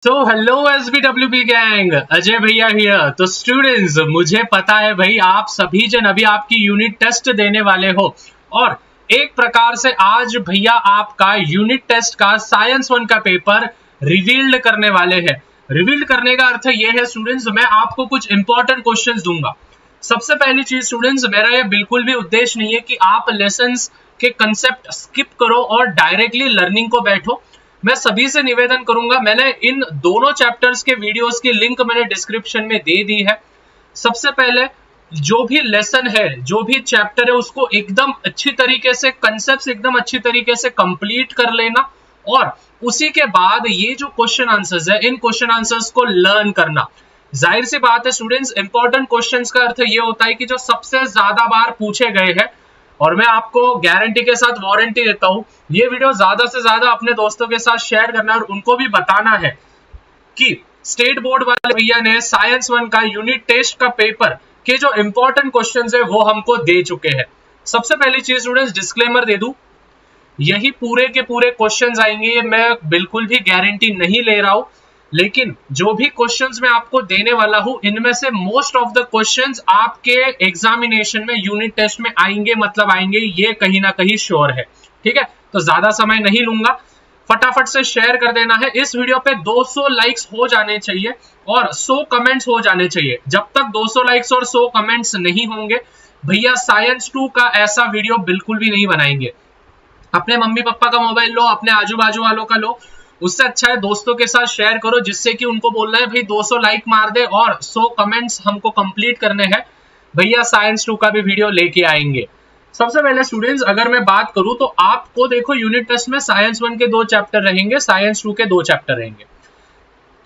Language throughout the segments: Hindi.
तो हेलो SBWP गैंग, अजय भैया हियर। तो स्टूडेंट्स, मुझे पता है भाई आप सभी जन अभी आपकी यूनिट टेस्ट देने वाले हो और एक प्रकार से आज भैया आपका यूनिट टेस्ट का साइंस 1 का पेपर रिवील्ड करने वाले हैं। रिवील्ड करने का अर्थ ये है स्टूडेंट्स, मैं आपको कुछ इंपॉर्टेंट क्वेश्चंस दूंगा। सबसे पहली चीज स्टूडेंट्स, मेरा ये बिल्कुल भी उद्देश्य नहीं है कि आप लेसन्स के कंसेप्ट स्किप करो और डायरेक्टली लर्निंग को बैठो। मैं सभी से निवेदन करूंगा, मैंने इन दोनों चैप्टर्स के वीडियोस की लिंक मैंने डिस्क्रिप्शन में दे दी है। सबसे पहले जो भी लेसन है, जो भी चैप्टर है, उसको एकदम अच्छी तरीके से कंसेप्ट्स एकदम अच्छी तरीके से कंप्लीट कर लेना और उसी के बाद ये जो क्वेश्चन आंसर्स है, इन क्वेश्चन आंसर्स को लर्न करना। जाहिर सी बात है स्टूडेंट्स, इंपॉर्टेंट क्वेश्चंस का अर्थ ये होता है कि जो सबसे ज्यादा बार पूछे गए हैं, और मैं आपको गारंटी के साथ वारंटी देता हूं, ये वीडियो ज्यादा से ज्यादा अपने दोस्तों के साथ शेयर करना और उनको भी बताना है कि स्टेट बोर्ड वाले भैया ने साइंस 1 का यूनिट टेस्ट का पेपर के जो इंपॉर्टेंट क्वेश्चंस है वो हमको दे चुके हैं। सबसे पहली चीज स्टूडेंट्स, डिस्क्लेमर दे दूं, यही पूरे के पूरे क्वेश्चंस आएंगे, ये मैं बिल्कुल भी गारंटी नहीं ले रहा हूं, लेकिन जो भी क्वेश्चंस मैं आपको देने वाला हूं, इनमें से मोस्ट ऑफ द क्वेश्चंस आपके एग्जामिनेशन में यूनिट टेस्ट में आएंगे, मतलब आएंगे, ये कहीं ना कहीं श्योर है। ठीक है, तो ज्यादा समय नहीं लूंगा, फटाफट से शेयर कर देना है। इस वीडियो पे 200 लाइक्स हो जाने चाहिए और 100 कमेंट्स हो जाने चाहिए। जब तक 200 लाइक्स और 100 कमेंट्स नहीं होंगे, भैया साइंस 2 का ऐसा वीडियो बिल्कुल भी नहीं बनाएंगे। अपने मम्मी पापा का मोबाइल लो, अपने आजू बाजू वालों का लो, उससे अच्छा है दोस्तों के साथ शेयर करो, जिससे कि उनको बोलना है भाई 200 लाइक मार दे और 100 कमेंट्स हमको कंप्लीट करने हैं, भैया साइंस 2 का भी वीडियो लेके आएंगे। सबसे पहले स्टूडेंट्स, अगर मैं बात करूं तो आपको देखो यूनिट टेस्ट में साइंस 1 के 2 चैप्टर रहेंगे, साइंस 2 के 2 चैप्टर रहेंगे।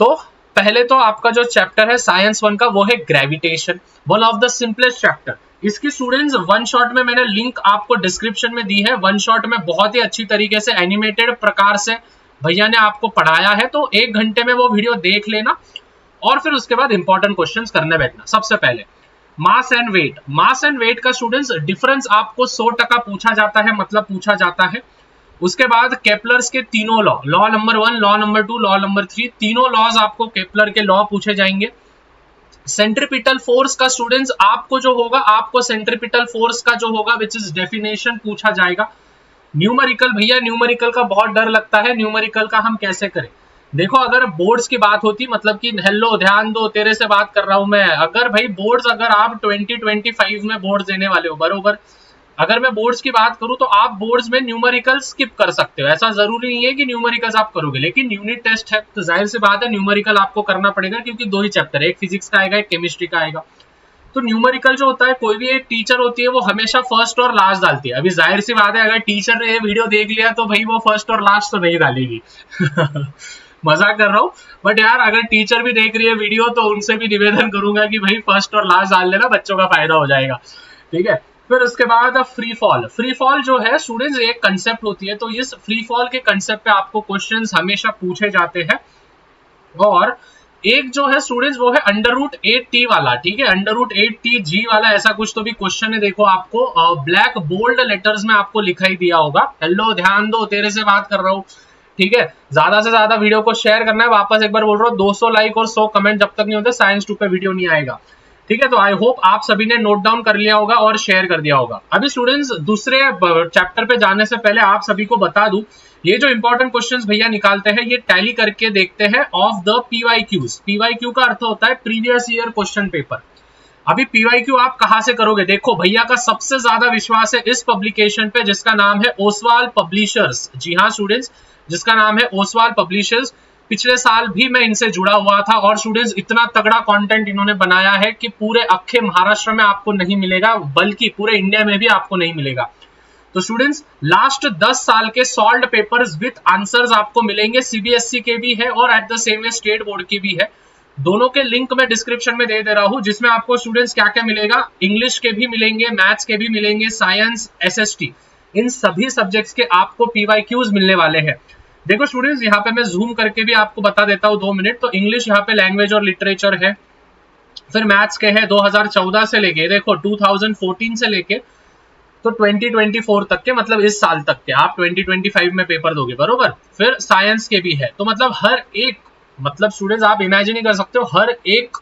तो पहले तो आपका जो चैप्टर है साइंस 1 का, वो है gravitation, one of the simplest chapter. इसकी स्टूडेंट्स वन शॉट में मैंने लिंक आपको डिस्क्रिप्शन में दी है। वन शॉट में बहुत ही अच्छी तरीके से एनिमेटेड प्रकार से भैया ने आपको पढ़ाया है, तो 1 घंटे में वो वीडियो देख लेना और फिर उसके बाद इंपॉर्टेंट क्वेश्चंस करने बैठना। सबसे पहले mass and weight. Mass and weight का स्टूडेंट्स डिफरेंस आपको 100% पूछा जाता है, मतलब पूछा जाता है। उसके बाद केपलर्स के तीनों law, law number 1, law number 2, law number 3, तीनों लॉज आपको केपलर के लॉ पूछे जाएंगे। सेंट्रीपिटल फोर्स का स्टूडेंट्स आपको जो होगा, आपको सेंट्रीपिटल फोर्स का जो होगा विच इज डेफिनेशन पूछा जाएगा। न्यूमेरिकल, भैया न्यूमेरिकल का बहुत डर लगता है, न्यूमेरिकल का हम कैसे करें। देखो, अगर बोर्ड्स की बात होती, मतलब कि हेलो ध्यान दो, तेरे से बात कर रहा हूं मैं, अगर भाई बोर्ड्स, अगर आप 2025 में बोर्ड्स देने वाले हो, बरोबर, अगर मैं बोर्ड्स की बात करूं तो आप बोर्ड्स में न्यूमेरिकल स्किप कर सकते हो, ऐसा जरूरी नहीं है कि न्यूमेरिकल्स आप करोगे, लेकिन यूनिट टेस्ट है तो जाहिर सी बात है न्यूमेरिकल आपको करना पड़ेगा, क्योंकि 2 ही चैप्टर है, एक फिजिक्स का आएगा, एक केमिस्ट्री का आएगा। तो न्यूमेरिकल जो होता है, कोई भी एक टीचर होती है वो हमेशा फर्स्ट और लास्ट डालती है। अभी जाहिर सी बात है, अगर टीचर ने ये वीडियो देख लिया तो भाई वो फर्स्ट और लास्ट तो नहीं डालेगी मजाक कर रहा हूँ, बट यार अगर टीचर भी देख रही है वीडियो तो उनसे भी निवेदन करूंगा कि भाई फर्स्ट और लास्ट डाल लेना, बच्चों का फायदा हो जाएगा। ठीक है, फिर उसके बाद फ्री फॉल। फ्री फॉल जो है स्टूडेंट्स एक कंसेप्ट होती है, तो इस फ्री फॉल के कंसेप्ट पे आपको क्वेश्चंस हमेशा पूछे जाते हैं। और एक जो है स्टूडेंट्स वो है √8t वाला, ठीक है, √8tg वाला, ऐसा कुछ तो भी क्वेश्चन है। देखो आपको ब्लैक बोल्ड लेटर्स में आपको लिखा ही दिया होगा, हेलो ध्यान दो, तेरे से बात कर रहा हूँ। ठीक है, ज्यादा से ज्यादा वीडियो को शेयर करना है, वापस एक बार बोल रहा हूँ, 200 लाइक और 100 कमेंट जब तक नहीं होते साइंस 2 पे वीडियो नहीं आएगा। ठीक है, तो आई होप आप सभी ने नोट डाउन कर लिया होगा और शेयर कर दिया होगा। अभी स्टूडेंट्स दूसरे चैप्टर पे जाने से पहले आप सभी को बता दूं, ये जो इंपॉर्टेंट क्वेश्चंस भैया निकालते हैं ये टैली करके देखते हैं ऑफ द पीवाईक्यूज। पीवाईक्यू का अर्थ होता है प्रीवियस ईयर क्वेश्चन पेपर। अभी पीवाईक्यू आप कहां से करोगे, देखो भैया का सबसे ज्यादा विश्वास है इस पब्लिकेशन पे जिसका नाम है ओसवाल पब्लिशर्स। जी हाँ स्टूडेंट्स, जिसका नाम है ओसवाल पब्लिशर्स। पिछले साल भी मैं इनसे जुड़ा हुआ था और स्टूडेंट्स इतना तगड़ा कंटेंट इन्होंने बनाया है कि पूरे अक्खे महाराष्ट्र में आपको नहीं मिलेगा, बल्कि पूरे इंडिया में भी आपको नहीं मिलेगा। तो स्टूडेंट्स लास्ट 10 साल के सॉल्व्ड पेपर्स विद आंसर्स आपको मिलेंगे, सीबीएसई के भी है और at the same way state board की भी है। दोनों के लिंक मैं डिस्क्रिप्शन में दे रहा हूं, जिसमें आपको स्टूडेंट्स क्या क्या मिलेगा, इंग्लिश के भी मिलेंगे, मैथ्स के भी मिलेंगे, साइंस, एसएसटी, इन सभी सब्जेक्ट्स के आपको पीवाईक्यूज मिलने वाले हैं। देखो स्टूडेंट्स, यहाँ पे मैं जूम करके भी आपको बता देता हूँ 2 मिनट। तो इंग्लिश यहाँ पे लैंग्वेज और लिटरेचर है, फिर मैथ्स के है 2014 से लेके, देखो 2014 से लेके तो 2024 तक के, मतलब इस साल तक के, आप 2025 में पेपर दोगे, बरोबर। फिर साइंस के भी है, तो मतलब हर एक मतलब स्टूडेंट्स आप इमेजिन ही कर सकते हो, हर एक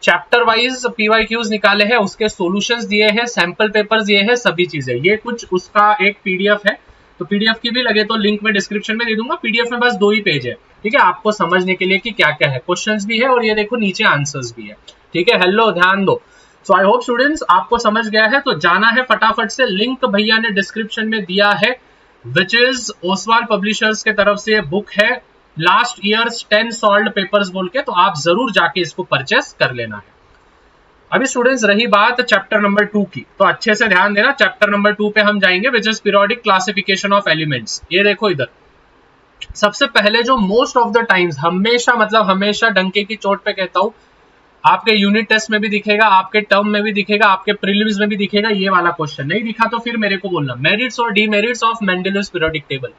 चैप्टर वाइज पीवाईक्यूज निकाले हैं, उसके सॉल्यूशंस दिए हैं, सैंपल पेपर्स दिए हैं, सभी चीजें। ये कुछ उसका एक पीडीएफ है, तो पीडीएफ की भी लगे तो लिंक में डिस्क्रिप्शन में दे दूंगा। पीडीएफ में बस 2 ही पेज है, ठीक है, आपको समझने के लिए कि क्या क्या है, क्वेश्चंस भी है और ये देखो नीचे आंसर्स भी है, ठीक है। हेलो, ध्यान दो। सो आई होप स्टूडेंट्स आपको समझ गया है, तो जाना है फटाफट से, लिंक भैया ने डिस्क्रिप्शन में दिया है, विच इज ओसवाल पब्लिशर्स के तरफ से बुक है, लास्ट ईयर्स 10 सॉल्व्ड पेपर्स बोल के, तो आप जरूर जाके इसको परचेस कर लेना है। अभी स्टूडेंट्स रही बात चैप्टर नंबर 2 की, तो अच्छे से ध्यान देना, चैप्टर नंबर 2 पे हम जाएंगे, which is periodic classification of elements. ये देखो इधर, सबसे पहले जो मोस्ट ऑफ द टाइम्स, हमेशा मतलब हमेशा डंके की चोट पे कहता हूं, आपके यूनिट टेस्ट में भी दिखेगा, आपके टर्म में भी दिखेगा, आपके प्रीलिम्स में भी दिखेगा, ये वाला क्वेश्चन। नहीं दिखा तो फिर मेरे को बोलना, मेरिट्स और demerits of Mendeleev's periodic table.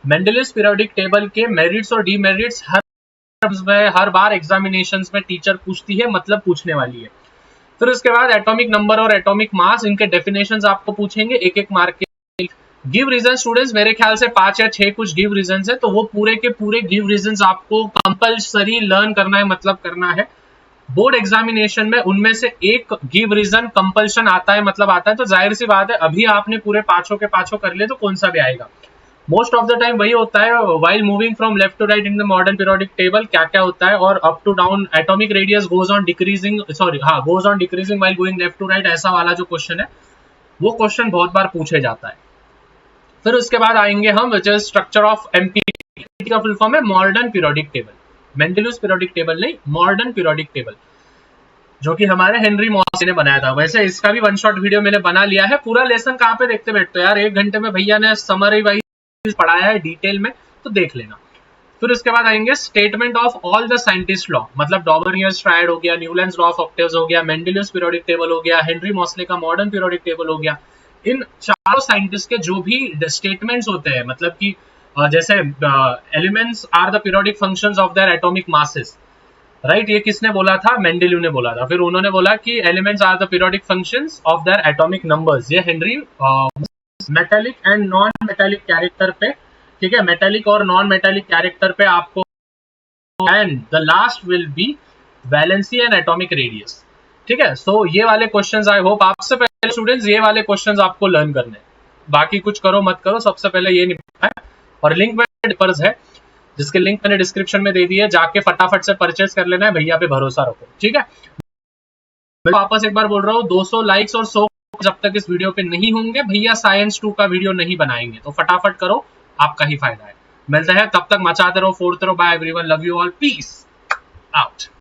Mendeleev's periodic table के मेरिट्स और डीमेरिट्स हर बार एग्जामिनेशंस में टीचर पूछती है, मतलब पूछने वाली है। फिर उसके बाद एटॉमिक नंबर और एटॉमिक मास, इनके डेफिनेशंस आपको पूछेंगे एक एक मार्क के। गिव रीजन स्टूडेंट्स, मेरे ख्याल से 5 या 6 कुछ गिव रीजंस है, तो वो पूरे के पूरे गिव रीजंस आपको कंपल्सरी लर्न करना है, मतलब करना है। बोर्ड एग्जामिनेशन में उनमें से एक गिव रीजन कंपल्शन आता है, मतलब आता है, तो जाहिर सी बात है अभी आपने पूरे पांचों के पांचों कर लिए तो कौन सा भी आएगा। मोस्ट ऑफ द टाइम वही होता है, while moving from left to right in the modern periodic table क्या क्या होता है, और up to down atomic radius goes on decreasing, goes on decreasing while going left to right, ऐसा वाला जो क्वेश्चन है वो क्वेश्चन बहुत बार पूछे जाता है। फिर उसके बाद आएंगे हम, which is structure of MPT का फुल फॉर्म है modern periodic table, Mendeleev's periodic table नहीं, मॉडर्न पीरियोडिक टेबल, जो कि हमारे हेनरी मॉस ने बनाया था। वैसे इसका भी वन शॉट वीडियो मैंने बना लिया है, पूरा लेसन कहाँ पे देखते बैठते हो यार, 1 घंटे में भैया ने समरी वाइज पढ़ाया है डिटेल में, तो देख लेना। फिर उसके बाद आएंगे statement of all the scientist law, मतलब डॉबर्नियर्स ट्रायड हो गया, न्यूलैंड्स लॉ ऑफ ऑक्टेव्स हो गया, मेंडेलियस पीरियोडिक टेबल हो गया, हेनरी मॉसले का मॉडर्न पीरियोडिक टेबल हो गया। इन चारों साइंटिस्ट के जो भी स्टेटमेंट्स होते हैं, मतलब कि जैसे elements are the periodic functions of their atomic masses, right, ये किसने बोला था, मेंडेलीव ने बोला था। फिर उन्होंने बोला कि elements are the periodic functions of their atomic numbers, ये हेनरी metallic and non metallic character पे, ठीक है, मेटालिक और नॉन मेटालिक कैरेक्टर पे आपको, and the last will be valency and atomic radius, ठीक है। सो ये वाले क्वेश्चंस आई होप, आपसे पहले स्टूडेंट्स ये वाले क्वेश्चंस आपको लर्न करने हैं, बाकी कुछ करो मत करो, सबसे पहले ये निपटा है। और लिंक में पेपर्स है, जिसके लिंक मैंने डिस्क्रिप्शन में दे दी है, जाके फटाफट से परचेस कर लेना है, भैया पे भरोसा रखो, ठीक है। मैं वापस एक बार बोल रहा हूँ, 200 लाइक्स और 100 जब तक इस वीडियो पे नहीं होंगे, भैया साइंस 2 का वीडियो नहीं बनाएंगे, तो फटाफट करो, आपका ही फायदा है। मिलते हैं, तब तक मचाते रहो, फोड़ते रहो। Bye everyone, love you all, peace out.